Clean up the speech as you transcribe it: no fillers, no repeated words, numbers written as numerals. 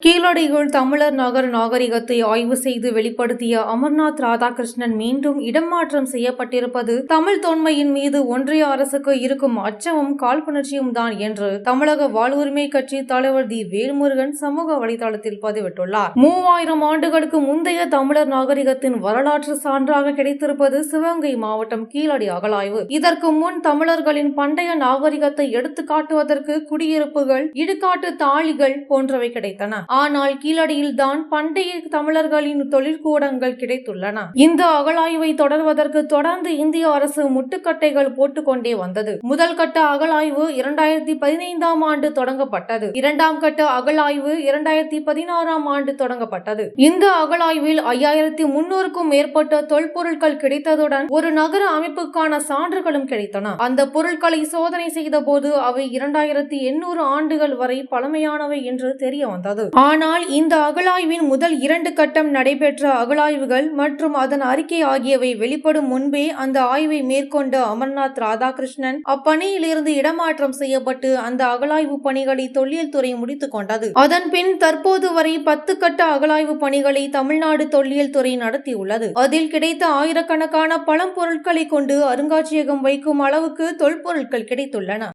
கீழடியில் தமிழர் நகர் நாகரிகத்தை ஆய்வு செய்து வெளிப்படுத்திய அமர்நாத் ராதாகிருஷ்ணன் மீண்டும் இடமாற்றம் செய்யப்பட்டிருப்பது தமிழ் தொன்மையின் மீது ஒன்றிய அரசுக்கு இருக்கும் அச்சமும் காழ்ப்புணர்ச்சியும் தான் என்று தமிழக வாழ்வுரிமை கட்சி தலைவர் தி வேல்முருகன் சமூக வலைதளத்தில் பதிவிட்டுள்ளார். 3000 ஆண்டுகளுக்கு முந்தைய தமிழர் நாகரிகத்தின் வரலாற்று சான்றாக கிடைத்திருப்பது சிவகங்கை மாவட்டம் கீழடி அகழாய்வு. இதற்கு முன் தமிழர்களின் பண்டைய நாகரிகத்தை எடுத்துக்காட்டுவதற்கு குடியிருப்புகள், இடுகாட்டு தாழிகள் போன்றவை கிடைத்தன. ஆனால் கீழடியில் தான் பண்டைய தமிழர்களின் தொழிற்கூடங்கள் கிடைத்துள்ளன. இந்த அகழாய்வை தொடர்வதற்கு தொடர்ந்து இந்திய அரசு முட்டுக்கட்டைகள் போட்டுக்கொண்டே வந்தது. முதல் கட்ட அகழாய்வு 2015ஆம் ஆண்டு தொடங்கப்பட்டது. இரண்டாம் கட்ட அகழாய்வு 2016ஆம் ஆண்டு தொடங்கப்பட்டது. இந்த அகழாய்வில் 5300க்கும் மேற்பட்ட தொல்பொருட்கள் கிடைத்ததுடன் ஒரு நகர அமைப்புக்கான சான்றுகளும் கிடைத்தன. அந்த பொருட்களை சோதனை செய்த போது அவை 2800 ஆண்டுகள் வரை பழமையானவை என்று தெரிய வந்தது. ஆனால் இந்த அகழாய்வின் முதல் 2 கட்டம் நடைபெற்ற அகழாய்வுகள் மற்றும் அதன் அறிக்கை ஆகியவை வெளிப்படும் முன்பே அந்த ஆய்வை மேற்கொண்ட அமர்நாத் ராதாகிருஷ்ணன் அப்பணியிலிருந்து இடமாற்றம் செய்யப்பட்டு அந்த அகழாய்வு பணிகளை தொல்லியல் துறை முடித்துக் கொண்டது. அதன் பின் தற்போது வரை 10 கட்ட அகழாய்வு பணிகளை தமிழ்நாடு தொல்லியல் துறை நடத்தியுள்ளது. அதில் கிடைத்த ஆயிரக்கணக்கான பழம்பொருட்களை கொண்டு அருங்காட்சியகம் வைக்கும் அளவுக்கு தொல்பொருட்கள் கிடைத்துள்ளன.